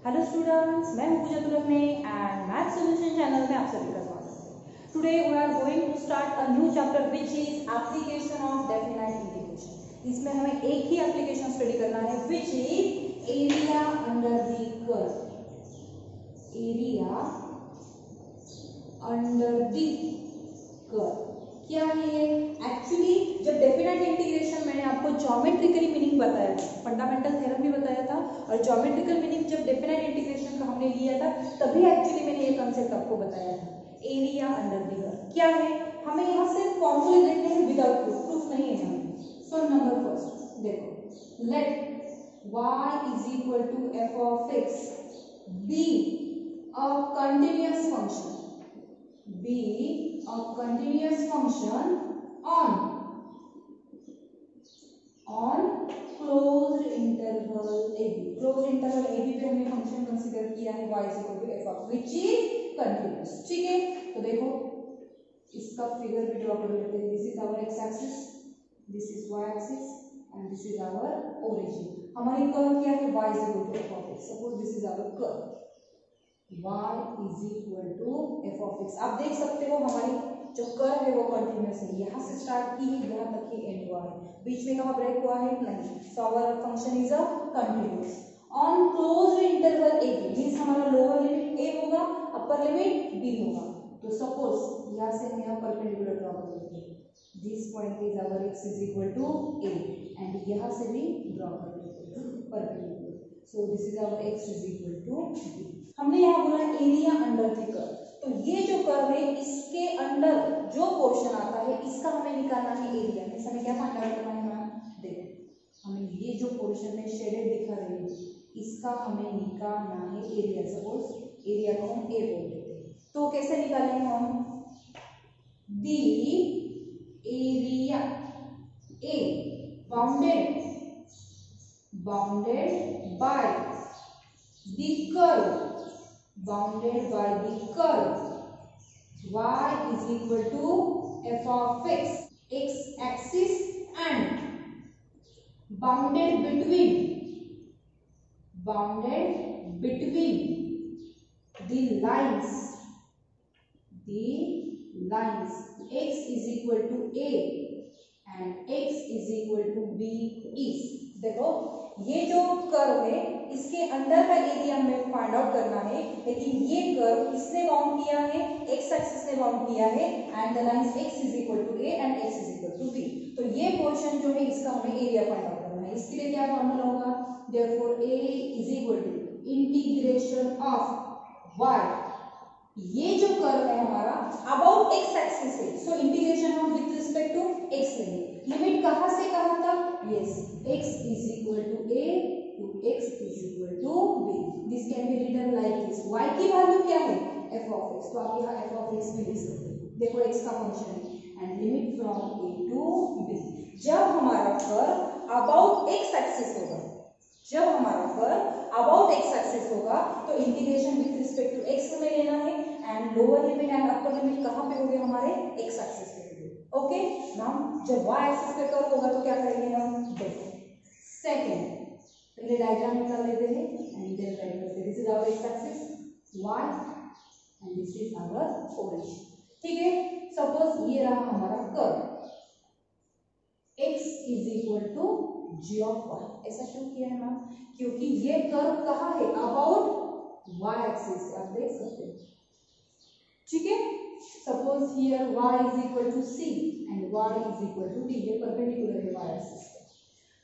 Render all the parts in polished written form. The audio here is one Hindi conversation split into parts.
हेलो स्टूडेंट्स, मैं हूं Pooja Turkhane and math solution channel में आप सभी का स्वागत है। Today we are going to start a new chapter which is application of definite integration. इसमें हमें एक ही एप्लीकेशन स्टडी करना है which is area under the curve. Area under the curve क्या है ये? एक्चुअली जब डेफिनाइट इंटीग्रेशन मैंने आपको ज्योमेट्रिकली मीनिंग बताया था, फंडामेंटल थ्योरम भी बताया था और ज्योमेट्रिकल मीनिंग जब डेफिनाइट इंटीग्रेशन का हमने लिया था तभी एक्चुअली मैंने ये कॉन्सेप्ट आपको बताया था। एरिया अंडर द कर्व क्या है? हमें यहाँ सिर्फ फॉर्मूले देखने हैं विदाउट प्रूफ नहीं है हमें। सो नंबर फर्स्ट देखो, let y is equal to f of x be a continuous function, be a continuous function on closed interval ab। closed interval ab पे हमने फंक्शन कंसीडर किया है y is equal to f of which is continuous। ठीक है, तो देखो इसका फिगर भी ड्रॉ कर लेते हैं। This is our x axis, this is y axis and this is our origin. हमारी कर्व क्या है? y is equal to f of x। Suppose this is our curve y is equal to f of x. आप देख सकते हो हमारी जो कर्व है वो कंटिन्यूअस है, यहाँ से स्टार्ट की है यहाँ तक ही एंड हुआ है, बीच में कहाँ ब्रेक हुआ है? नहीं। So our function is a continuous on closed interval a b. Means हमारा लोअर लिमिट ए होगा, अपर लिमिट बी होगा। तो सपोज यहाँ से हम यहाँ परपेंडिकुलर ड्रॉ कर लेते हैं। This point is our x is equal to a and यहाँ से भी ड्रॉ कर लेते हैं perpendicular. So this is our x is equal to b. हमने यहाँ बोला एरिया अंडर द कर्व, तो ये जो कर्व है इसके अंडर जो पोर्शन आता है इसका हमें निकालना है एरिया। मींस हमें क्या फाइंड आउट करना है मैम? देखो हमें ये जो पोर्शन में शेडेड दिखा रही है इसका हमें निकालना है एरिया। सपोज एरिया को हम ए बोल देते हैं, तो कैसे निकालेंगे हम? The area a bounded by the curve, bounded by the curve y is equal to f of x, x axis and bounded between the lines x is equal to a and x is equal to b is। देखो ये जो कर्व है इसके अंदर का एरिया हमें फाइंड आउट करना है, लेकिन ये कर्व किसने बाउंड किया है? एक्स एक्सिस ने बाउंड किया है and the lines x is equal to a and x is equal to b। तो ये पोर्शन जो है इसका हमें एरिया फाइंड आउट करना है। इसके लिए क्या फॉर्मूला होगा? Therefore a is equal to integration of y, ये जो कर्व है हमारा अबाउट x एक्सिस है, सो इंटीग्रेशन हम विद रिस्पेक्ट टू x लेंगे। लिमिट कहां से कहां तक? Yes, x is equal to a to x is equal to b। This can be written like this. y की वैल्यू क्या है? f of x, तो आप यहाँ f of x भी लिख सकते हैं। देखो x का फंक्शन है and limit from a to b। जब हमारा कर्व अबाउट x एक्सिस होगा, जब हमारा कर्व अबाउट x एक्सिस होगा तो integration with respect to x हमें लेना है and lower limit and upper limit कहां पे होंगे? हमारे x एक्सिस पे होंगे। ओके नाउ जब y एक्सिस पे कर्व होगा तो क्या करेंगे हम? देखो सेकंड पहले डायग्राम निकाल लेते हैं एंड देन राइट करते हैं। This is our x axis y and this is our origin. ठीक है, सपोज ये रहा हमारा curve x is equal to g of y। ऐसा क्यों किया है मैम? क्योंकि ये कर्व कहाँ है? अबाउट y एक्सिस, आप देख सकते हैं। ठीक है, suppose here y is equal to c and y is equal to d। ये परपेंडिकुलर है y एक्सिस पे।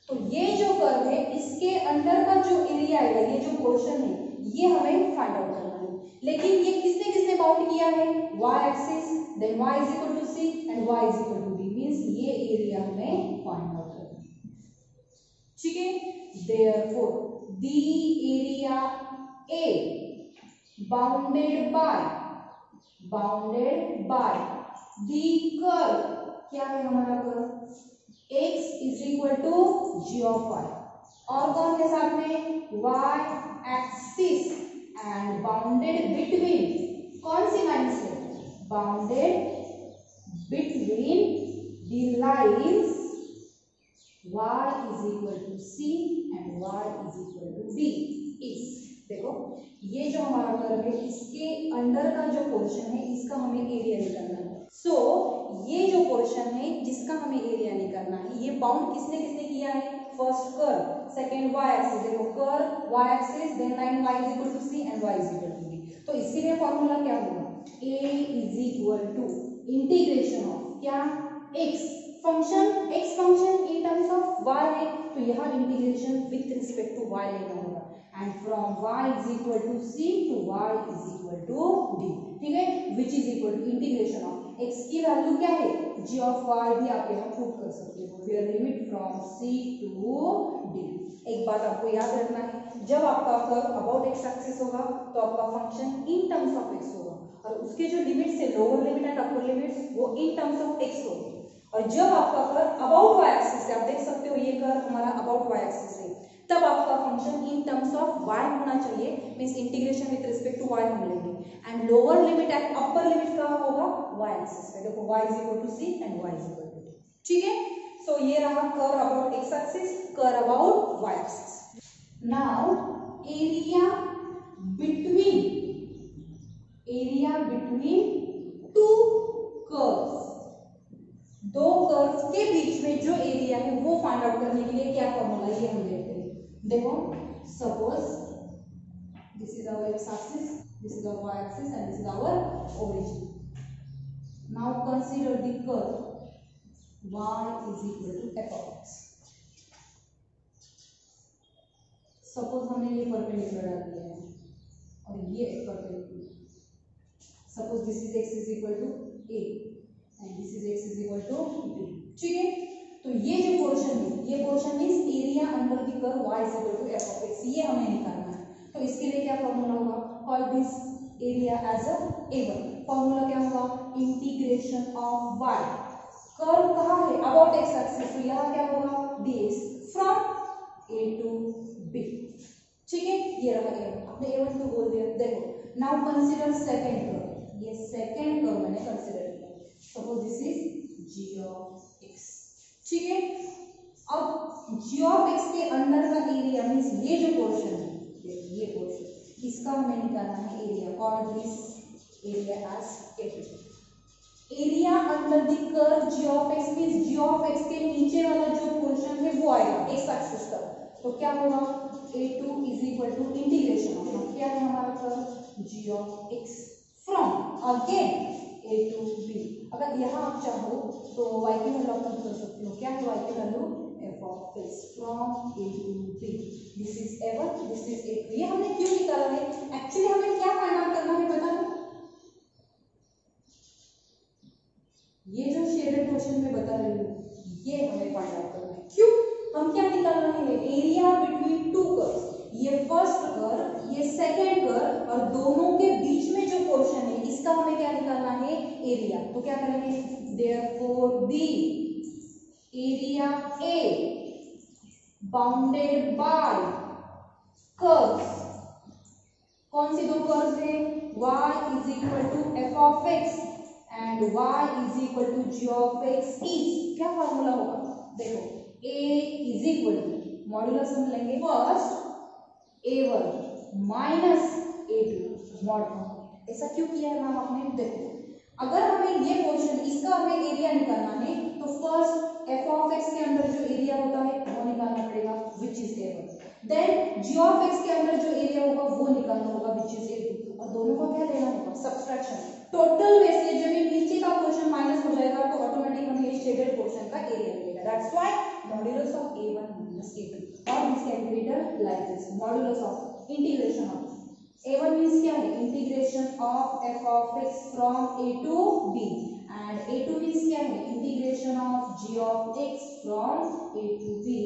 तो ये जो कर्व है इसके अंदर का जो एरिया आएगा, ये जो पोर्शन है ये हमें फाइंड आउट करना है। लेकिन ये किसने बाउंड किया है? y axis, then y is equal to c and y is equal to d। Means ये एरिया हमें फाइंड आउट करना है। ठीक है, therefore the area a bounded by the curve, क्या है हमारा curve? x is equal to g of y और कौन के साथ में? y axis and bounded between, कौन सी लाइन से? Bounded between the lines y is equal to c and y is equal to b is। देखो ये जो हमारा कर्व है इसके अंडर का जो पोर्शन है इसका हमें एरिया निकालना है। सो ये जो पोर्शन है जिसका हमें एरिया निकालना है, ये बाउंड किसने किसने किया है? First curve, second y axis, देखो curve y axis, then line y is equal to c and y is equal to b। तो इसके लिए फॉर्मूला क्या होगा? a is equal to integration of क्या? x function, x function in terms of y है, तो यहाँ integration with respect to y लेना होगा, and from y is equal to c to y is equal to d, ठीक है, which is equal to integration of x की वैल्यू क्या है? g ऑफ y भी आप यहाँ पुट कर सकते हो, where limit from c to d। एक बात आपको याद रखना है, जब आपका कर्व अबाउट x एक्सिस होगा तो आपका function in terms of x होगा, और उसके जो लिमिट्स है lower limit and upper limits वो इन टर्म्स ऑफ x होगी। और जब आपका कर्व अबाउट y एक्सिस है, आप देख सकते हो ये कर्व हमारा अबाउट y एक्सिस है, तब आपका function in terms of y होना चाहिए, means integration with respect to y हम लेंगे, and lower limit and upper limit कहां होगा? y एक्सिस पे। देखो y is equal to c and y is equal to d, ठीक है। सो ये रहा curve about x axis, curve about y axis. Now area between two curves, दो कर्व्स के बीच में जो एरिया है वो फाइंड आउट करने के लिए क्या फॉर्मूला है ये हम देखते हैं। देखो suppose this is our x axis, this is our y axis and this is our origin. Now consider the curve y is equal to f of x. Suppose हमने ये परपेंडिकुलर डाल दिया है और ये perpendicular, suppose this is x is equal to a and this is x is equal to b, ठीक है। तो ये जो पोर्शन है, ये portion means area under the curve y is equal to f of x, ये हमें निकालना है। तो इसके लिए क्या फॉर्मूला होगा? Call this area as a a1। Formula क्या होगा? इंटीग्रेशन ऑफ y, कर्व कहाँ है? अबाउट x एक्सिस, तो यहाँ क्या होगा? dx from a to b, ठीक है। ये रहा a1, आपने a1 को बोल दिया। देखो नाउ कंसीडर सेकंड कर्व, ये सेकंड कर्व मैंने कंसीडर किया, suppose this is g of x, ठीक है। अब g of x के अंदर का एरिया मींस ये जो पोर्शन है, ये पोर्शन, इसका हमें निकालना है एरिया, और this area as a2। Area under the curve g of x means g of x के नीचे वाला जो पोर्शन है वो आएगा x एक्सिस का, तो क्या होगा? a2 is equal to integration of क्या है हमारा curve? g of x from again a to b। अगर यहाँ आप चाहो तो y की वैल्यू आप कर सकते हो, क्या है y की value? f of x from a to b, this is a1, this is a2। ये हमने क्यों निकाला है? एक्चुअली हमें क्या फाइंड आउट करना है पता है? ये जो शेडेड पोर्शन में बता रही हूँ ये हमें फाइंड आउट करना है। क्यों? हम क्या निकाल रहे हैं? एरिया बिटवीन टू कर्व्स, ये फर्स्ट कर्व, ये सेकंड कर्व, और दोनों के बीच में जो पोर्शन है इसका हमें क्या निकालना है? एरिया। तो क्या करेंगे? Therefore the area A bounded by curves, कौन सी दो कर्व्स है? y is equal to f of x and y is equal to g of x is क्या फॉर्मूला होगा? देखो a is equal to modulus हम लेंगे first a1 minus a2 mod. ऐसा क्यों किया है मैम आपने? देखो अगर हमें ये पोर्शन इसका हमें एरिया निकालना है तो फर्स्ट f of x के अंदर जो एरिया होता है वो निकालना पड़ेगा which is a1, then g of x के अंदर जो एरिया होगा वो निकालना होगा विच इज a2, और दोनों का क्या लेना होगा? सब्सट्रैक्शन। टोटल में से जब ये नीचे का पोर्शन माइनस हो जाएगा तो ऑटोमेटिक हमें ये शेडेड पोर्शन का एरिया मिलेगा। That's why modulus of a1 minus a2, और this can be written like this, modulus of integration of a1 means क्या है? Integration of f of x from a to b, and a2 means क्या है? Integration of g of x from a to b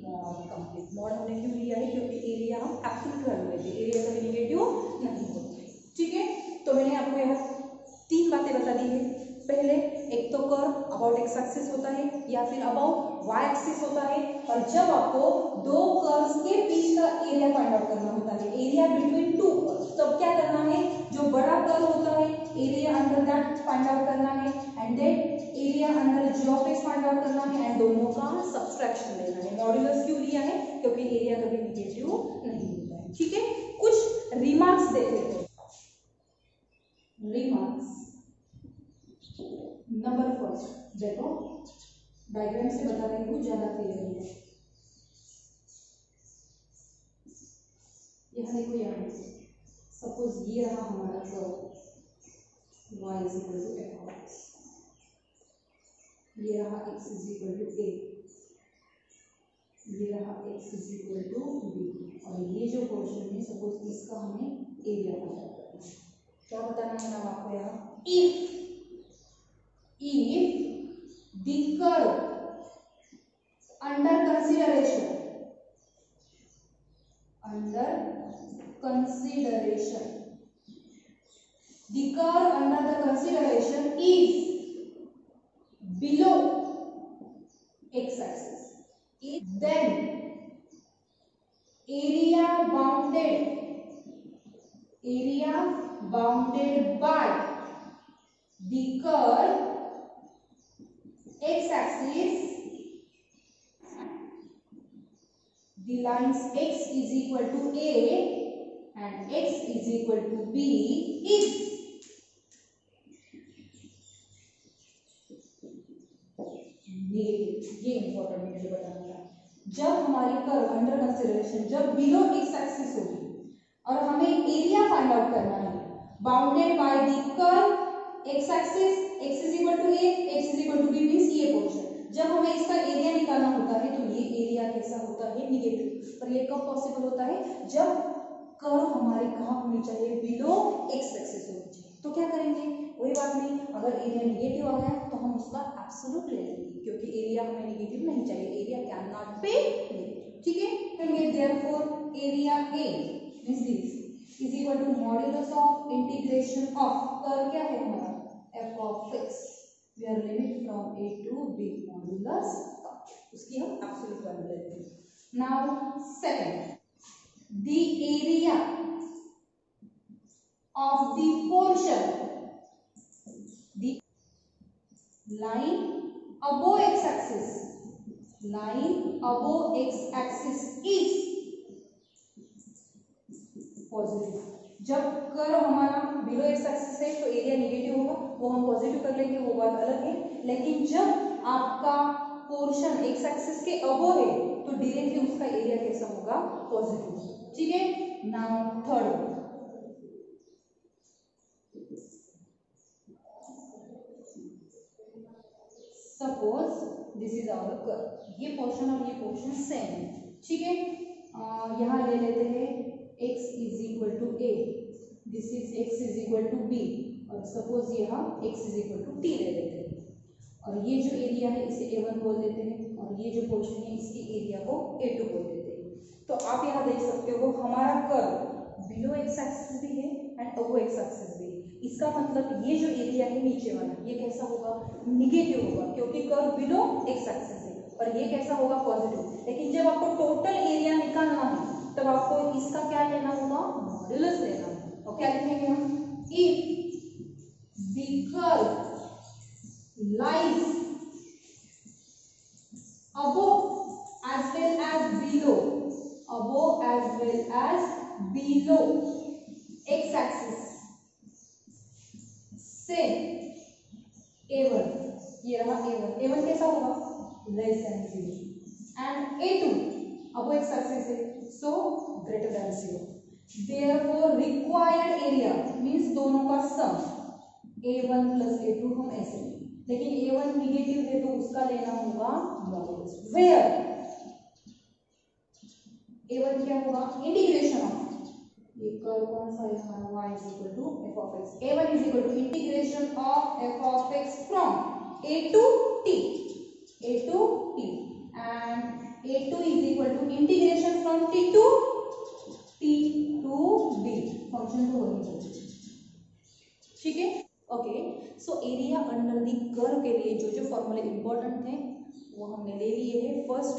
mod complete. Mod हमने क्यों लिया है? क्योंकि एरिया हम एब्सोल्यूट वैल्यू लेते हैं, एरिया कभी नेगेटिव नहीं होता, ठीक है। तो मैंने आपको यहाँ तीन बातें बता दी है। पहले एक तो कर्व अबाउट x एक्सिस होता है या फिर अबाउट y एक्सिस होता है, और जब आपको दो कर्व्स के बीच का एरिया फाइंड आउट करना होता है, एरिया बिटवीन टू कर्व्स, तब क्या करना है? जो बड़ा कर्व होता है area under that find out करना है, and then area under g of x find out करना है, एंड दोनों का सब्सट्रैक्शन लेना है। मॉड्यूलस क्यों लिया है? क्योंकि एरिया कभी नेगेटिव नहीं होता है, ठीक है। कुछ रिमार्क रिमार्क्स देख लेते हैं। रिमार्क्स नंबर फर्स्ट, देखो डायग्राम से बता रही हूँ, ज्यादा क्लियर होगा। यहाँ देखो, यहाँ सपोज ये रहा हमारा curve y is equal to f of x, ये रहा x is equal to a, ये रहा x is equal to b, और ये जो पोर्शन है सपोज इसका हमें एरिया पता करना है। क्या बताना है मैम आपको यहाँ, if the curve under consideration the curve under the consideration is below x axis, then area bounded by the curve x axis, the lines x is equal to a and x is equal to b is negative. ये इंपॉर्टेंट मुझे बताना है। जब हमारी कर्व अंडर कंसिडरेशन जब बिलो एक्स एक्सिस होगी और हमें एरिया फाइंड आउट करना है, bounded by the curve x axis, x is equal to a, x is equal to b means ये पोर्शन, जब हमें इसका एरिया निकालना होता है तो ये एरिया कैसा होता है, नेगेटिव। पर ये कब पॉसिबल होता है, जब कर्व हमारी कहाँ होनी चाहिए, बिलो एक्स एक्सिस होनी चाहिए। तो क्या करेंगे, कोई बात नहीं, अगर एरिया नेगेटिव आ गया तो हम उसका एब्सोल्यूट ले लेंगे, क्योंकि एरिया हमें नेगेटिव नहीं चाहिए, area can not be negative. ठीक है, करेंगे therefore area A means this is equal to modulus of integration of curve क्या है हमारा f of x, we are limit from a to b modulus उसकी हम एब्सोल्यूट वैल्यू लेते हैं। Now second, the area of the portion, the line above x axis is positive. जब कर्व हमारा बिलो एक्स एक्सिस है तो एरिया नेगेटिव होगा, वो हम पॉजिटिव कर लेंगे, वो बात अलग है। लेकिन जब आपका पोर्शन एक्स एक्सिस के अबव है तो डायरेक्टली उसका एरिया कैसा होगा, पॉजिटिव। ठीक है, now third, suppose this is our curve, ये पोर्शन और ये पोर्शन सेम है। ठीक है, यहाँ ले लेते हैं x is equal to a, this is x is equal to b, और सपोज यहाँ x is equal to t ले लेते हैं, और ये जो एरिया है इसे a1 बोल देते हैं, और ये जो पोर्शन है इसकी एरिया को a2 बोल देते हैं। तो आप यहाँ देख सकते हो हमारा कर्व बिलो एक्स एक्सिस भी है एंड अबव एक्स एक्सिस भी है। इसका मतलब ये जो एरिया है नीचे वाला ये कैसा होगा, निगेटिव होगा, क्योंकि कर्व बिलो एक्स एक्सिस है, और ये कैसा होगा, पॉजिटिव। लेकिन जब आपको टोटल एरिया निकालना है तब आपको इसका क्या लेना होगा, मॉड्यूलस लेना है। और क्या लिखेंगे हम, if the curve lies above as well as below x axis, say a1, ये रहा a1 कैसा होगा, लेस देन 0, एंड a2 अब x एक्सिस है so greater than 0। Therefore required area means दोनों का सम a1 प्लस a2 हम ऐसे, लेकिन a1 निगेटिव है तो उसका लेना होगा मॉड्यूलस, वेयर a1 क्या होगा, इंटीग्रेशन ऑफ, ये कर्व कौन सा है हमारा, y is equal to f of x, a1 is equal to integration of f of x from a to t and a2 is equal to integration from t to b, function तो वही है। ठीक है, okay, so area under the curve के लिए जो जो फॉर्मूले इंपॉर्टेंट थे वो हमने ले लिए हैं। First,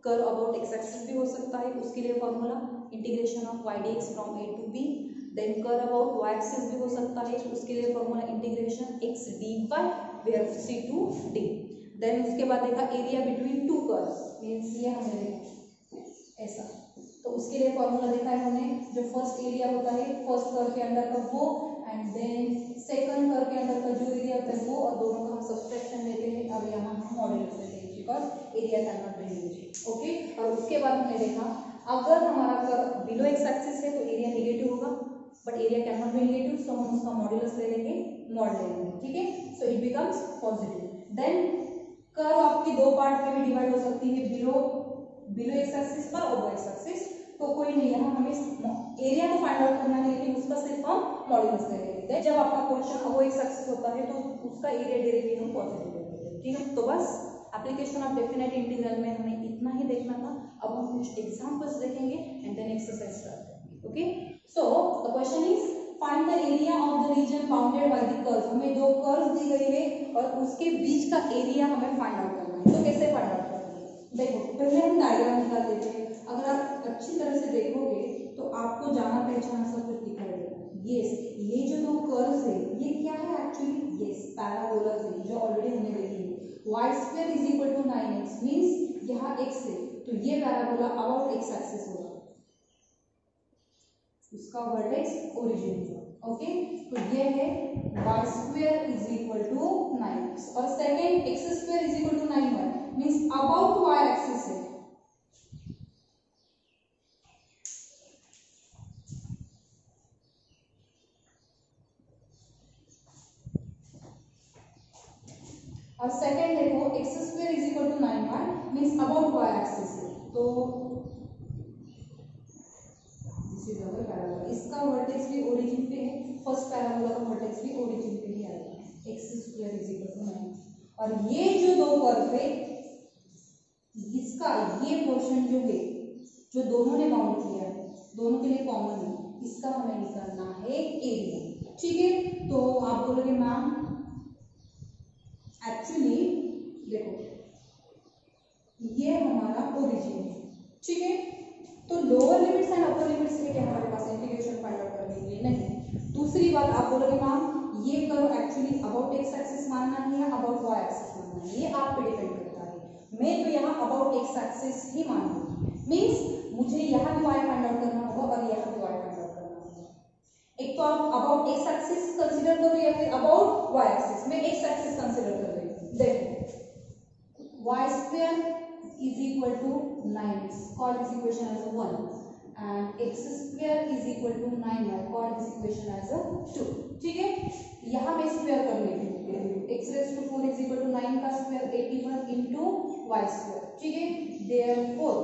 curve about x axis भी हो सकता है, उसके लिए formula integration of y dx from a to b। Then curve about y axis भी हो सकता है, उसके लिए formula integration x dy where c to d। Then उसके बाद देखा area between two curves, means ये हमने देखा ऐसा, तो उसके लिए फॉर्मूला देखा है हमने, जो फर्स्ट एरिया होता है फर्स्ट कर्व के अंदर का वो, एंड देन सेकंड कर्व के अंदर का जो एरिया होता है वो, और दोनों का हम सब्सट्रैक्शन लेते हैं। अब यहाँ हम मॉड्यूलस लेते हैं because area can not be used. Okay, और उसके बाद हमने देखा अगर हमारा कर्व बिलो एक्स एक्सिस है तो एरिया नेगेटिव होगा, but area can not be negative, so हम उसका मॉड्यूलस ले लेंगे, मॉड ले लेंगे। ठीक है, so it becomes positive. Then curve आपकी दो पार्ट में भी डिवाइड हो सकती है, बिलो एक्स एक्सिस पर और एक्स एक्सिस, तो कोई नहीं, यहाँ हमें एरिया को फाइंड आउट करना है लेकिन उसका सिर्फ हम मॉड्यूलस ले लेंगे। जब आपका क्वेश्चन वो एक्स एक्सिस होता है तो उसका एरिया डायरेक्टली हम पॉजिटिव ले लेते हैं। ठीक है, तो बस एप्लीकेशन ऑफ डेफिनेट इंटीग्रल में हमें इतना ही देखना था। अब हम कुछ एग्जांपल्स देखेंगे एंड देन एक्सरसाइज स्टार्ट करेंगे। Okay, so the question is find the area of the reason bounded by the curve. हमें दो कर्व दी गई है और उसके बीच का एरिया हमें फाइंड आउट करना है। तो कैसे फाइंड आउट करेंगे? देखो, पहले हम डायग्राम निकाल लेते हैं। अगर आप अच्छी तरह से देखोगे तो आपको जाना पहचाना सब कुछ दिखाई देगा। यस, ये जो दो कर्व्स है ये क्या है एक्चुअली? यस, पैराबोलास है, जो ऑलरेडी हमने देखी है। y² is equal to 9x means यहाँ x है तो ये पैराबोला अबाउट x एक्सिस होगा, उसका वर्टेक्स ओरिजिन होगा। ओके, तो ये है y² is equal to 9x, और second x² is equal to 9y means about y axis है। और सेकंड देखो x² is equal to 9y means about y axis है। तो दिस इज अवर पैराबोला, इसका वर्टेक्स भी ओरिजिन पे है, फर्स्ट पैराबोला का वर्टेक्स भी ओरिजिन पे ही आएगा, x² इज इक्वल टू 9। और ये जो दो कर्व है इसका ये पोर्शन जो है जो दोनों ने बाउंड किया है, दोनों के लिए कॉमन है, इसका हमें निकालना है एरिया। ठीक है, तो आप बोलोगे मैम एक्चुअली देखो ये हमारा ओरिजिन है। ठीक है, तो lower limits and upper limits है क्या हमारे पास इंटीग्रेशन फाइंड आउट करने के लिए? नहीं। दूसरी बात आप बोलोगे मैम ये curve actually about x axis मानना है या अबाउट वाई एक्सिस मानना है? ये आप पे डिपेंड करता है। मैं तो यहाँ अबाउट एक्स एक्सिस ही मानूंगी, मींस मुझे यहाँ भी वाई फाइंड आउट करना होगा और यहाँ भी वाई फाइंड आउट करना होगा। एक तो आप अबाउट एक्स एक्सिस कंसीडर करो या फिर अबाउट वाई एक्सिस। मैं एक्स एक्सिस कंसीडर कर रही हूँ। देखो y² is equal to 9x, call this equation as a 1, and x² is equal to 9y, call this equation as a 2. ठीक है, यहाँ मैं स्क्वायर कर लेती हूँ, x⁴ is equal to 9 का स्क्वायर 81 into y²। ठीक है, therefore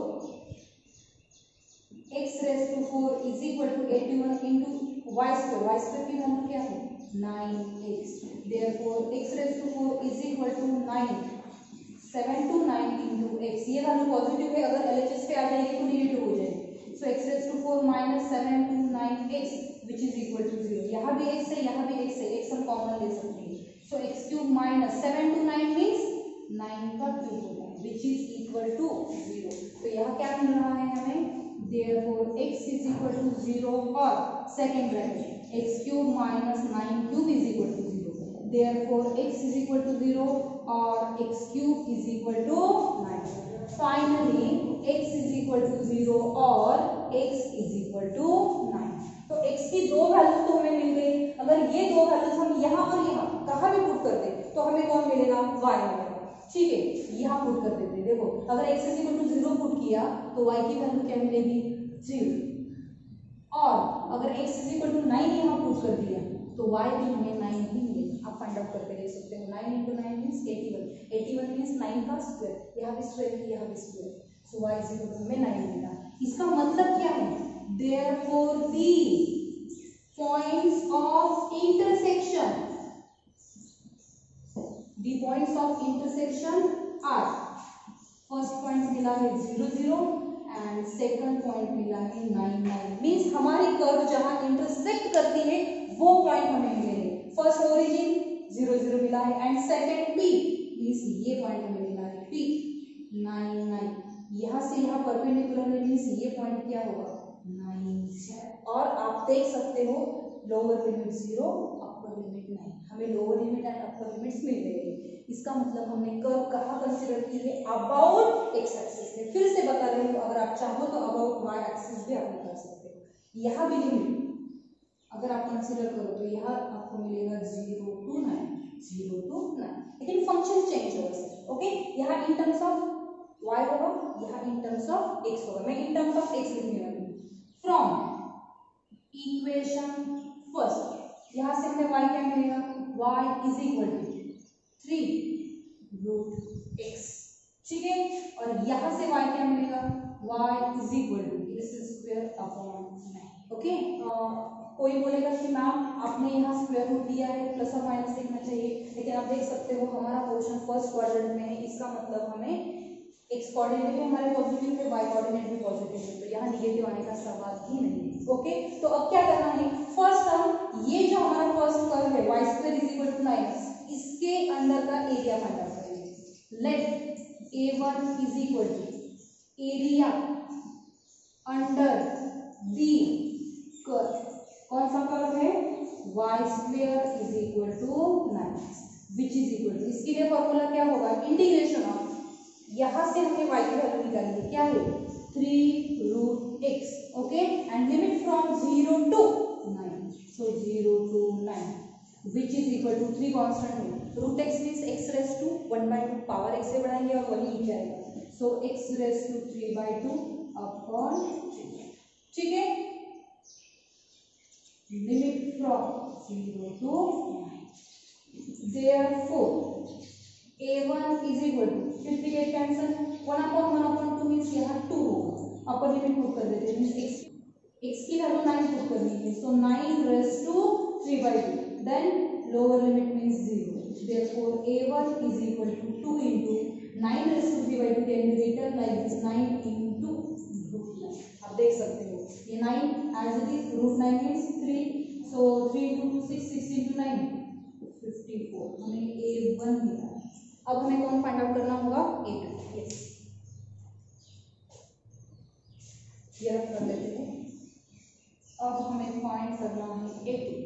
x⁴ is equal to 81 into y², y² की वैल्यू क्या है? 9x, therefore x⁴ is equal to 9 7 to 9 into x। ये वैल्यू पॉजिटिव है, अगर LHS पे आ जाएगी तो नेगेटिव हो जाएगी। So x⁴ minus 7 to 9x which is equal to 0। यहाँ भी x है, यहाँ भी x है, x हम कॉमन ले सकते हैं। सो x³ माइनस 7 to 9 मीन्स 9 का क्यूब होगा विच इज इक्वल टू 0। तो यहाँ क्या मिल रहा है हमें? therefore x is equal to 0 और second bracket x³ minus 9³ is equal to 0। therefore x is equal to 0 और x³ is equal to 9। Finally x is equal to 0 और x is equal to 9। तो x की दो वैल्यूज तो हमें मिल गई। अगर ये दो वैल्यूज हम यहाँ और यहाँ कहाँ भी पुट करते तो हमें कौन मिलेगा? y मिलेगा। ठीक है, यहाँ पुट कर देते। देखो अगर x is equal to 0 put किया तो y की वैल्यू क्या मिलेगी? 0। और अगर x is equal to 9 यहाँ पुट कर दिया तो y भी हमें 9 ही मिलेगा। आप फाइंड आउट करके देख सकते हो। 9 into 9 मीन्स 81, 81 मीन्स 9 का स्क्वायर, यहाँ भी स्क्वायर यहाँ भी square, so y is equal to हमें 9 मिला। इसका मतलब क्या है? therefore the points of intersection, the points of intersection are, first point मिला है 0 0 एंड सेकंड पॉइंट मिला है 9 9 मीन्स हमारी कर्व जहां इंटरसेक्ट करती है वो पॉइंट हमें मिलेंगे। फर्स्ट ओरिजिन 0 0 मिला है एंड सेकंड P मीन्स ये पॉइंट हमें मिला है P 9 9। यहाँ से यहाँ परपेंडिकुलर है मीन्स ये पॉइंट क्या होगा? 9 और आप देख सकते हो लोअर लिमिट 0 अपर लिमिट 9, हमें lower limit and upper limits मिल गए हैं। इसका मतलब हमने कर्व कहाँ कंसीडर की है, अबाउट एक्स एक्सिस पे। फिर से बता रही हूँ, अगर आप चाहो तो अबाउट वाई एक्सिस भी आप कर सकते हो। यहाँ भी लिमिट अगर आप कंसीडर करो तो यहाँ आपको मिलेगा 0 to 9, 0 to 9, लेकिन फंक्शन चेंज होगा सर। ओके, यहाँ इन टर्म्स ऑफ y होगा, यहाँ इन टर्म्स ऑफ x होगा। मैं इन टर्म्स ऑफ x लिखने वाली हूँ। फ्रॉम इक्वेशन फर्स्ट, यहाँ से हमें y क्या मिलेगा, y is equal to 3 root x, ठीक है। और यहाँ से y क्या मिलेगा, y is equal to x square upon 9। Okay, कोई बोलेगा कि मैम आपने यहाँ स्क्वायर रूट दिया है, प्लस और माइनस लिखना चाहिए, लेकिन आप देख सकते हो हमारा क्वेश्चन फर्स्ट क्वाड्रेंट में है, इसका मतलब हमें एक्स कोऑर्डिनेट भी हमारे पॉजिटिव है, वाई कोऑर्डिनेट भी पॉजिटिव है, तो यहाँ निगेटिव आने का सवाल ही नहीं है। ओके, तो अब क्या करना है, फर्स्ट हम ये जो हमारा फर्स्ट कर्व है y square is equal to 9, इसके अंदर का एरिया फाइंड आउट करेंगे। Let A1 is equal to area under the curve, कौन सा कर्व है, y square is equal to 9, which is equal to, इसके लिए फॉर्मूला क्या होगा, इंटीग्रेशन ऑफ, यहाँ से हमें y की वैल्यू निकालेंगे, क्या है 3 root x, okay, and limit from 0 to 9, so 0 to 9 which is equal to 3 constant है, root x means x raise to 1/2 power x से बढ़ाएंगे और वही नीचे आएगा, so x raise to 3/2 upon 3, ठीक है। Limit from 0 to 9, therefore A1 is equal to 58 cancel, 1/1/2 means यहाँ 2 होगा, अपर लिमिट पुट कर देते हैं, मीन्स x की वैल्यू 9 पुट करनी है, so 9 raise to 3/2, then lower limit means 0, therefore A1 is equal to 2 into 9 raise to 3/2 can be written like this 9 into root 9। आप देख सकते हो ये 9 as it is, root 9 means 3, so 3 into 2 6, 6 into 9 54, हमें A1 मिला। अब हमें कौन फाइंड आउट करना होगा, A2, यस, ये रख कर लेते हैं। अब हमें फाइंड करना है A2।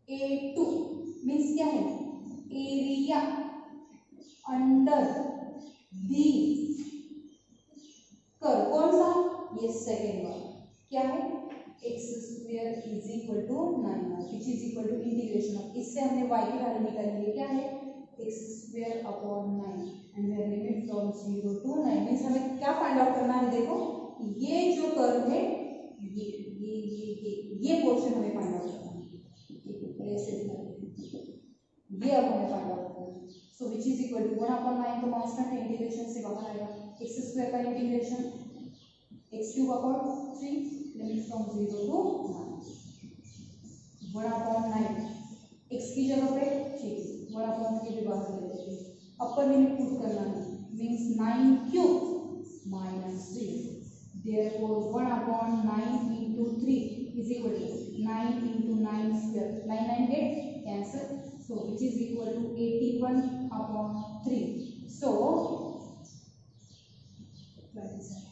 A2 मीन्स क्या है, एरिया अंडर दी कर्व, कौन सा, ये सेकेंड वाला, क्या है, x square is equal to 9 which is equal to integration of, इससे हमने y की वैल्यू निकालेंगे, क्या है, x square upon 9 and where limit from 0 to 9, means हमें क्या फाइंड आउट करना है, देखो ये जो कर्व है, ये पोर्शन हमें फाइंड आउट करना है, ऐसे ये अब हमें फाइंड आउट करना है, सो विच इज इक्वल टू 1/9 तो कांस्टेंट है, इंटीग्रेशन से बाहर आएगा, एक्स स्क्वायर का integration x³ upon 3, limit from 0 to 9, 1/9 x की जगह पे, ठीक है, 1/3 भी बाहर ले लेते हैं, अपर लिमिट पुट करना है, means 9³ minus 3, therefore 1/9 into 3 is equal to 9 into 9 square, 9 9 get cancel, so which is equal to 81/3, so 27।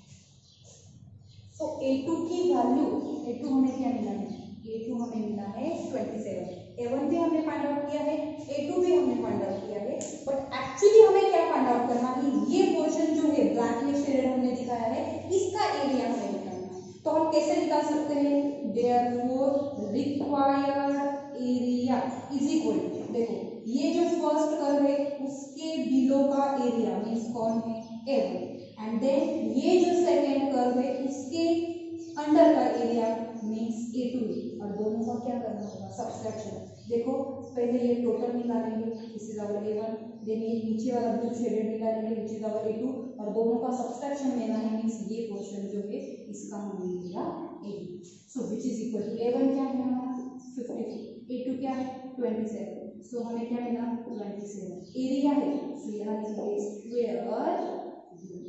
तो A2 की वैल्यू, A2 हमें क्या मिला है, A2 हमें मिला है 27, A1 भी हमने फाइंड आउट किया है, A2 भी हमने फाइंड आउट किया है, बट एक्चुअली हमें क्या फाइंड आउट करना है, ये पोर्शन जो है ब्लैक में शेडेड हमने दिखाया है, इसका एरिया हमें निकालना है, तो हम कैसे निकाल सकते हैं, therefore required area is equal to, देखो ये जो फर्स्ट कर्व है उसके बिलो का एरिया मीन्स कौन है, A1, एंड देन ये जो सेकेंड कर्व है उसके अंडर का एरिया मीन्स A2, और दोनों का क्या करना होगा, सब्सट्रैक्शन। देखो पहले ये टोटल निकालेंगे, this is our A1, then ये नीचे वाला ब्लू शेडेड निकालेंगे, विच इज आवर A2, और दोनों का सब्सट्रैक्शन लेना है, मीन्स ये पोर्शन जो है इसका हमने लिया A2, so which is equal to A1 क्या है हमारा 54, A2 क्या है 27, सो हमें क्या मिला 27, एरिया है, सो यहाँ लिखेंगे square,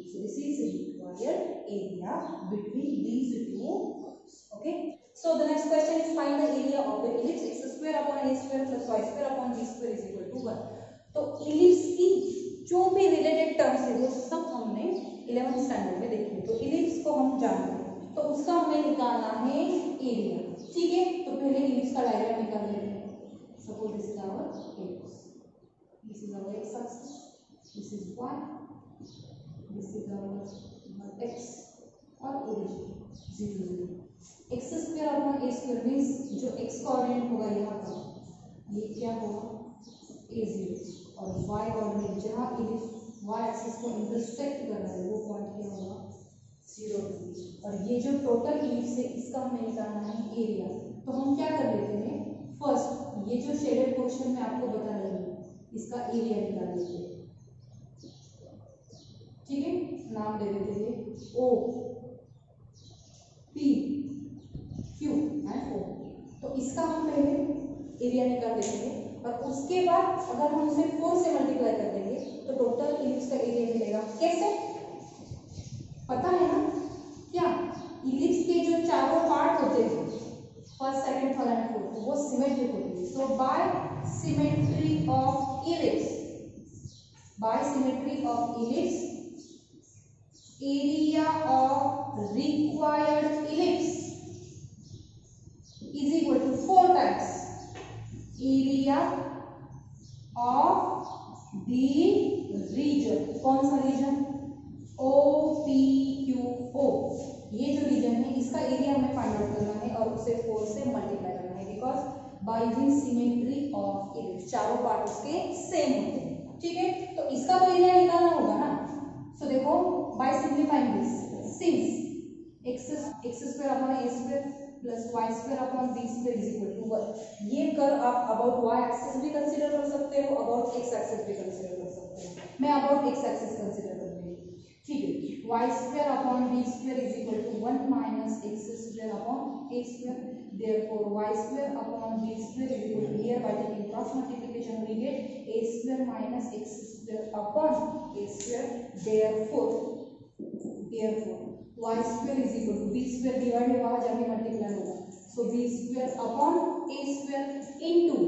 so this is required area between these two curves. Okay, so the next question is find the area of the ellipse x square upon a square plus y square upon b square is equal to 1। तो ellipse की जो भी रिलेटेड टर्म्स है वो सब हमने 11th स्टैंडर्ड में देखे। तो इलिप्स को हम जानते हैं, तो उसका हमें निकालना है एरिया। ठीक है, तो पहले इलिप्स का डायग्राम निकाल लेते हैं। Suppose this is our ellipse, this is our x axis, this is y, this is our x और origin 0 0। X square upon a square means जो एक्स कोऑर्डिनेट होगा यहाँ का ये क्या होगा a0, और y कोऑर्डिनेट जहाँ इलिप्स y एक्सिस को इंटरसेक्ट कर रहा है वो पॉइंट क्या होगा 0 2। और ये जो टोटल इलिप्स है इसका हमें निकालना है एरिया। तो हम क्या कर लेते हैं, फर्स्ट ये जो शेडेड पोर्शन में आपको बता रही हूँ इसका एरिया निकाल लेते हैं। ठीक है, नाम दे देते हैं ओ पी क्यू एंड ओ। तो इसका हम पहले एरिया निकाल लेते हैं, और उसके बाद अगर हम उसे 4 से मल्टीप्लाई कर देंगे तो टोटल इलिप्स का एरिया मिलेगा। कैसे पता है ना, क्या इलिप्स के जो चारों पार्ट होते हैं first second third and fourth वो सिमेट्रिक होते हैं। So by symmetry of ellipse, by symmetry of ellipse area of required ellipse is equal to 4 times area of the region। कौन सा reason, O P Q O। ये जो रीजन है इसका एरिया हमें फाइंड आउट करना है और उसे 4 से मल्टीप्लाई करना है, because by using symmetry of ellipse चारों पार्ट उसके सेम होते हैं। ठीक है, तो इसका तो एरिया निकालना होगा ना। सो देखो by simplifying this, since x square upon a square plus y square upon b square is equal to 1। ये कर आप अबाउट y एक्सिस भी कंसीडर कर सकते हो, अबाउट x एक्सिस भी कंसीडर कर सकते हो। मैं अबाउट x एक्सिस कंसीडर कर रही हूँ। ठीक है, y square upon b square is equal to 1 minus x square upon a square। Therefore y square upon b square is equal to, here by taking cross multiplication we get a square minus x square upon a square। Therefore y square is equal to b square divide है वहां जाके मल्टीप्लाई होगा। सो b square upon a square into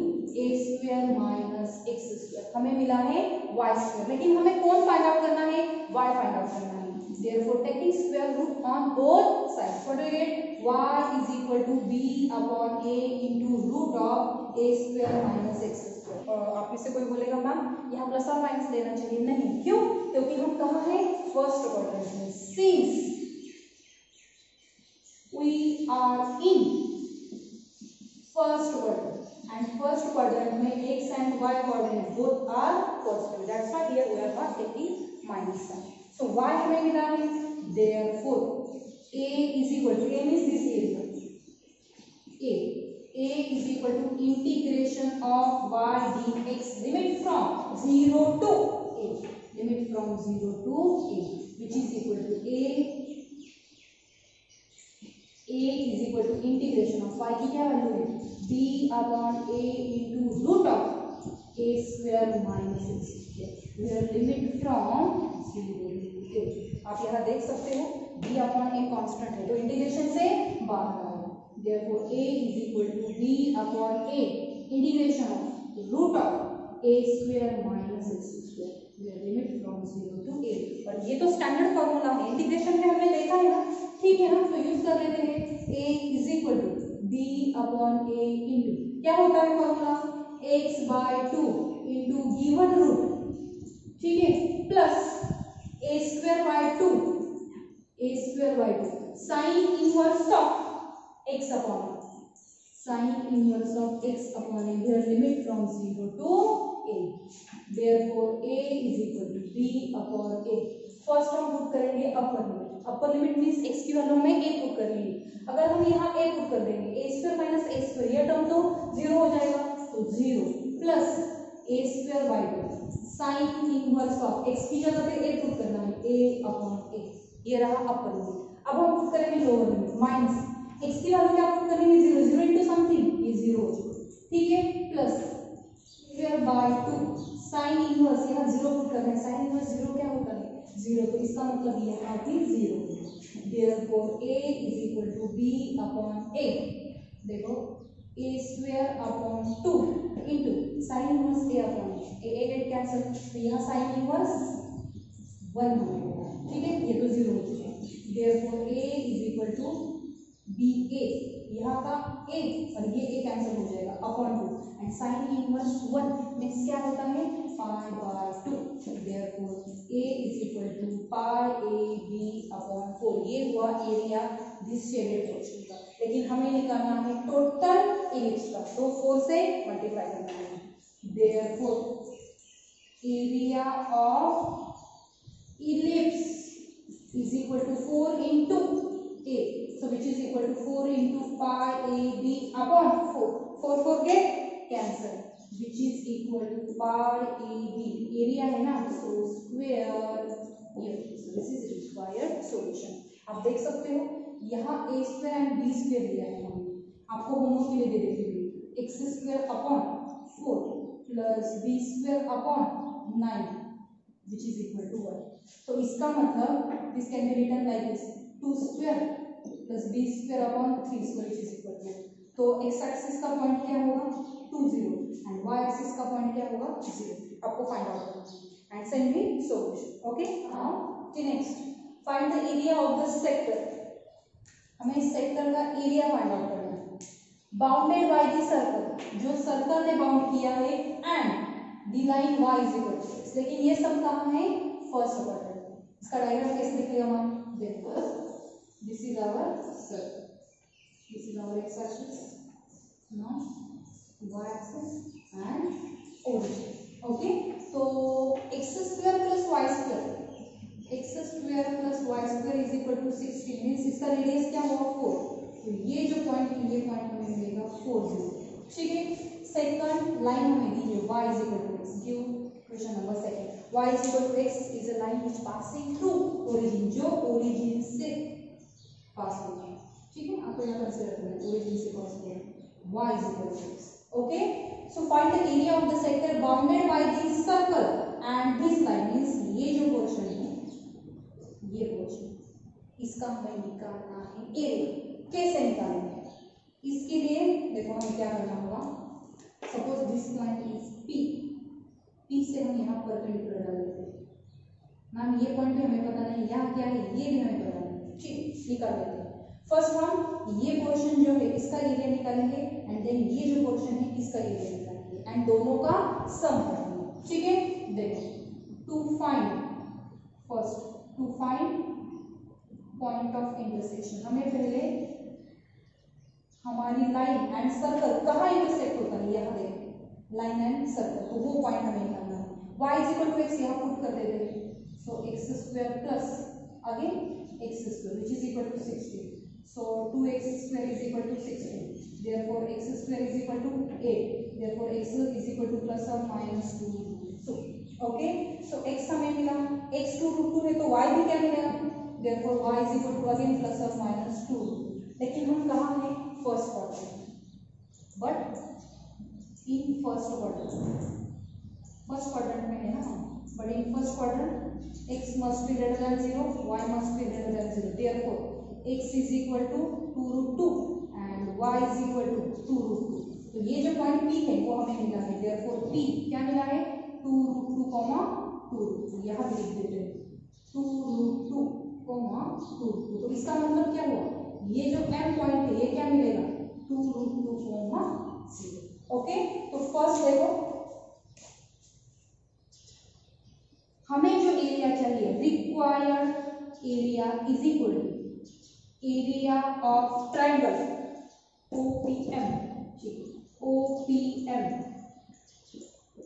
a square minus x square। हमें मिला है y square, लेकिन हमें कौन फाइंड आउट करना है, y फाइंड आउट करना है। Therefore taking square root on both sides, what do we get, y is equal to b upon a into root of a square minus x square। आप में से कोई बोलेगा मैम यहाँ प्लस और माइनस लेना चाहिए, नहीं, क्यों, क्योंकि हम कहाँ हैं, फर्स्ट क्वाड्रेंट में। Since we are in first quadrant and first quadrant में x and y coordinate both are positive, that's why here we are not taking minus sign। So y हमें मिला है, therefore a is equal to, a means this area, a is equal to integration of y dx limit from 0 to a, limit from 0 to a, which is equal to a is equal to integration of y की क्या वैल्यू है, b upon a into root of a square minus x square, where limit from 0 to a। आप यहाँ देख सकते हो b upon a कांस्टेंट है तो इंटीग्रेशन से बाहर आएगा। Therefore a is equal to b upon a integration of root of a square minus x square, where limit from 0 to a। और ये तो स्टैंडर्ड फॉर्मूला है, इंटीग्रेशन में हमने देखा है ना, ठीक है ना, तो यूज कर लेते हैं। a is equal to b upon a into क्या होता है formula, x by 2 into given root, ठीक है, plus a square by 2 sin inverse of x upon a, sin inverse of x upon a, where limit from 0 to a। Therefore a is equal to b upon a। First हम पुट करेंगे upper limit, upper limit means x की वैल्यू में a पुट कर लेंगे। अगर हम यहाँ a पुट कर देंगे a square minus a square, ये टर्म तो 0 हो जाएगा, तो 0 plus a square by 2 sine inverse of x की जगह पे a पुट करना है, a अपॉन a, ये रहा अपर लिमिट। अब हम पुट करेंगे लोअर लिमिट माइनस x की वैल्यू क्या पुट करेंगे, 0 0 इनटू समथिंग, ये 0 हो जाएगा, ठीक है, plus square by 2 sine inverse, यहाँ 0 पुट करना है, साइन इनवर्स 0 क्या होता है, 0, तो इसका मतलब ये यहाँ भी 0। Therefore a is equal to b upon a। देखो a square upon 2 into sine inverse a upon a cancel, तो यहाँ साइन इनवर्स 1 होगा, ठीक है, ये तो 0 हो चुका है। Therefore a is equal to b a, यहाँ का a और ये a कैंसिल हो जाएगा upon 2 and sine inverse 1 means क्या होता है pi by 2। Therefore a is equal to pi a b upon 4। ये हुआ एरिया दिस शेडेड पोर्शन का, लेकिन हमें निकालना है टोटल इलिप्स का, तो 4 से मल्टीप्लाई करना है। Therefore area of ellipse is equal to 4 into a, so which is equal to 4 into pi a b upon 4, 4 get cancel, which is equal to pi a b, area है ना, so square ये, so this is required solution। आप देख सकते हो यहाँ a square and b square दिया है हमने, आपको होमवर्क के लिए दे देती हूँ x square upon 4 plus b square upon 9 which is equal to 1। तो इसका मतलब this can be written like this 2 square plus b square upon 3 square which is equal to, तो x एक्सिस का पॉइंट क्या होगा 2 0 एंड y एक्सिस का पॉइंट क्या होगा 0, आपको फाइंड आउट करना है and send me solution. Okay, now next find the area of the sector. हमें इस सेक्टर का एरिया फाइंड आउट करना है। बाउंडेड बाय द सर्कल, जो सर्कल ने बाउंड किया है and the line y is equal to x, लेकिन ये सब कहाँ है फर्स्ट क्वाड्रेंट। इसका डायग्राम कैसे दिखेगा हम देखो, this is our circle, this is our x axis, now y axis and origin. Okay, तो x square plus y square, x square plus y square is equal to 16 means इसका रेडियस क्या होगा 4, तो ये जो पॉइंट है ये पॉइंट हमें मिलेगा 4 0, ठीक है। सेकंड लाइन हमें दी है y is equal to x, give question number second, y is equal to x is a line which passing through origin, जो ओरिजिन से पास होता है, ठीक है, आपको यहाँ कंसीडर करना है ओरिजिन से पास होता है, y is equal to x। Okay, so find the area of the sector bounded by this circle and this line means ये जो पोर्शन है, ये पोर्शन, इसका हमें निकालना है एरिया। कैसे निकालेंगे इसके लिए देखो हमें क्या करना होगा, suppose this line is p, p से हम यहाँ परपेंडिकुलर डाल देते हैं, मैम ये पॉइंट भी हमें पता नहीं यहाँ क्या है ये भी हमें पता नहीं, ठीक, निकाल देते हैं। फर्स्ट हम ये पोर्शन जो है इसका एरिया निकालेंगे एंड देन ये जो पोर्शन है इसका एरिया निकालेंगे एंड दोनों का सम करेंगे, ठीक है। देखो to find first to find point of intersection, हमें पहले हमारी लाइन एंड सर्कल कहाँ इंटरसेक्ट होता है, यहाँ देखो लाइन एंड सर्कल, तो वो पॉइंट हमें निकालना है। y is equal to x यहाँ पुट कर देते हैं, so x square plus again x square which is equal to 16, so 2x square is equal to 16, therefore x square is equal to 8, therefore x is equal to plus or minus 2 2। Okay, so x हमें मिला, x 2 रूट 2 है तो y भी क्या मिलेगा, therefore y is equal to again plus or minus 2। लेकिन हम कहाँ हैं first quadrant, but in first quadrant में है ना हम, but in first quadrant x must be greater than 0, y must be greater than 0, therefore x is equal to 2 root 2 and y is equal to 2 root 2। तो ये जो पॉइंट p है वो हमें मिला है, therefore p क्या मिला है 2 root 2 2 root 2, यहाँ लिख देते हैं 2 root 2 2 root 2, तो इसका मतलब क्या हुआ, ये जो m पॉइंट है ये क्या मिलेगा 2 root 2 0। ओके, तो फर्स्ट देखो हमें जो एरिया चाहिए, required area is equal to area of triangle OPM, OPM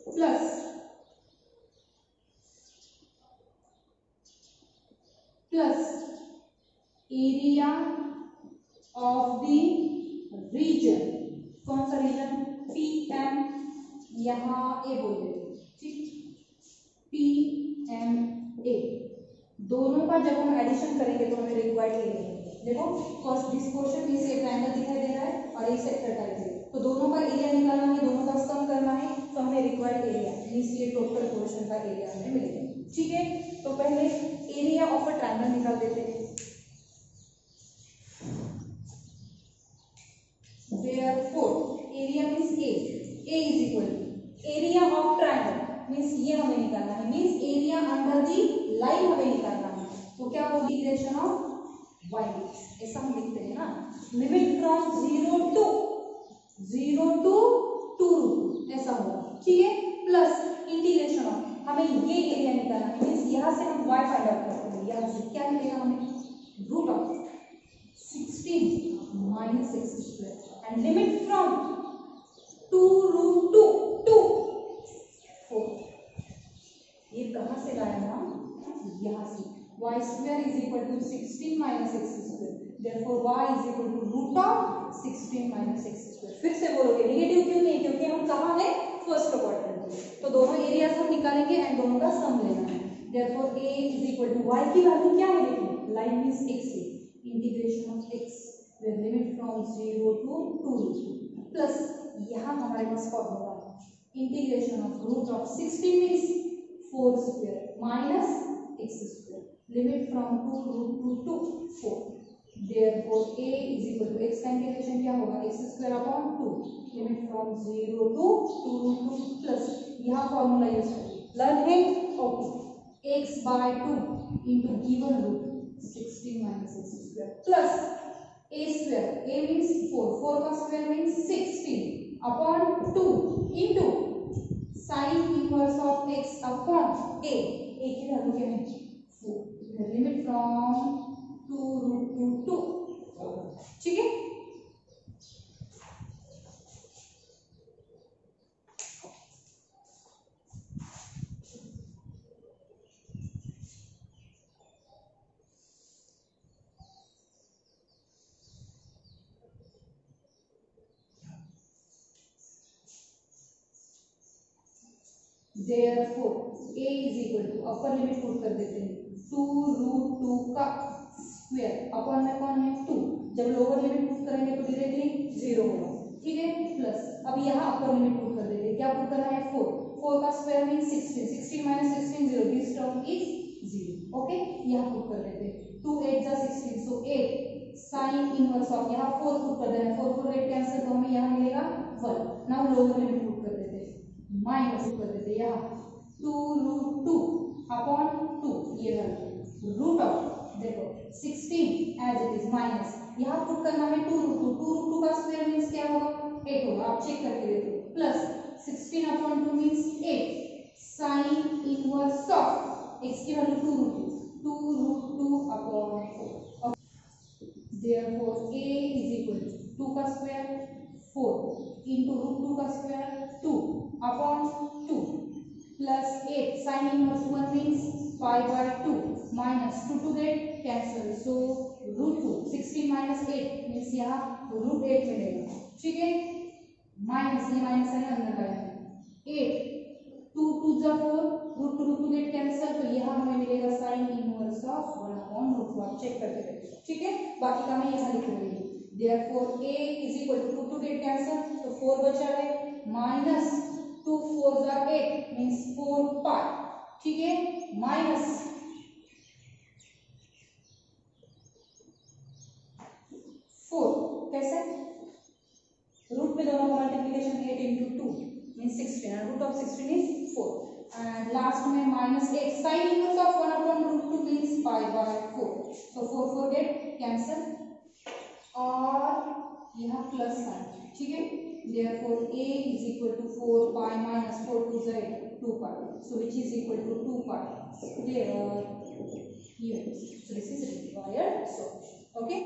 plus area of the region, कौन सा रीजन PM, यहाँ A बोल देते, ठीक, PMA, दोनों का जब हम एडिशन करेंगे तो हमें रिक्वायर्ड एरिया, देखो फर्स्ट दिस पोर्शन में से ट्रायंगल दिखाई दे रहा है और ये सेक्टर टाइप है, तो दोनों का एरिया निकालना है, दोनों का सम करना है, तो हमें रिक्वायर्ड एरिया मींस ये टोटल पोर्शन का एरिया हमें मिलेगा, ठीक है। तो पहले एरिया ऑफ अ ट्रायंगल निकाल देते हैं, देयरफॉर ये हमें निकालना है, मीन्स एरिया अंडर दी लाइन हमें निकालना है। तो क्या होगा इंटीग्रेशन ऑफ y ऐसा हम लिखते हैं ना, लिमिट फ्रॉम 0 टू 2 ऐसा होगा, ठीक है। प्लस इंटीग्रेशन ऑफ हमें ये एरिया निकालना है, मीन्स यहाँ से हम y फाइंड आउट करते हैं, यहाँ से क्या मिलेगा हमें root of 16 minus x square and limit from 2 √2 to 4। ये कहाँ से लाया हम, यहाँ से y square is equal to 16 minus x square, therefore y is equal to root of 16 minus x square। फिर से बोलोगे नेगेटिव क्यों नहीं, क्योंकि हम कहाँ है फर्स्ट क्वाड्रेंट में, तो दोनों एरियाज हम निकालेंगे एंड दोनों का सम लेना है। therefore a is equal to y की वैल्यू क्या है, देखिए लाइन मींस x है, integration of x where limit from 0 to 2 plus यहाँ हमारे पास formula integration of root of 16 means 4 square minus x square, limit from 2 √2 to 4। therefore a is equal to x का इंटीग्रेशन क्या होगा, x square upon 2, limit from 0 to 2 √2 plus यहाँ फॉर्मूला यूज करिए, लर्न है okay, x by 2 into given root 16 minus x square plus a square, a means 4 का square means 16 upon 2 into sin inverse of x upon a की वैल्यू क्या है 4, लिमिट फ्रॉम 2 √2 to 4, ठीक है। therefore a is equal to upper limit put कर देते हैं 2 √2 का स्क्वायर अपॉन में कौन है 2, जब लोअर लिमिट पुट करेंगे तो डायरेक्टली 0 होगा, ठीक है। प्लस अब यहाँ अपर लिमिट पुट कर देते हैं, क्या पुट करना है 4 का square means 16 minus 16 0, this term is 0, okay. यहाँ पुट कर देते हैं 2 8 जा 16 सो 8 साइन इनवर्स ऑफ, यहाँ 4 पुट कर देना, 4 8 कैंसिल तो हमें यहाँ मिलेगा 1। नाउ लोअर लिमिट पुट कर देते हैं माइनस कर देते हैं यहाँ 2 √2 अपॉन 2, ये वैल्यू रूट ऑफ देखो 16 एज इट इज माइनस यहाँ पुट करना है 2 √2 का स्क्वायर मींस क्या होगा 8 होगा, आप चेक करके देखो, plus 16 upon 2 means 8 sine inverse of x की value 2 √2 upon 4। therefore a is equal to 2 का स्क्वायर 4 into √2 का square 2 upon 2 plus 8 sign inverse 1 means 5/2 minus 2 to get cancel, so √2 16 minus 8 means यहाँ √8 मिलेगा, ठीक है। माइनस ये माइनस है ना अंदर आया है 8 2 2 जा 4 √2 गेट कैंसिल, तो यहाँ हमें मिलेगा साइन इनवर्स ऑफ 1/√2, आप चेक करके देखिए, ठीक है। बाकी का मैं यहाँ लिख रही हूँ, therefore a is equal to 2 get cancel तो 4 बचा है माइनस 2 4 जा 8 मींस 4π, ठीक है, माइनस 4 कैसे रूट में दोनों का multiplication 8 into 2 means 16 and root of 16 is 4 and last में minus 8 sin inverse of 1/√2 means 5/4, so 4 4 get cancel और यहाँ प्लस साइन, ठीक है। therefore a is equal to 4π minus 4 to z 2π, so which is equal to 2π here, so this is required solution, okay।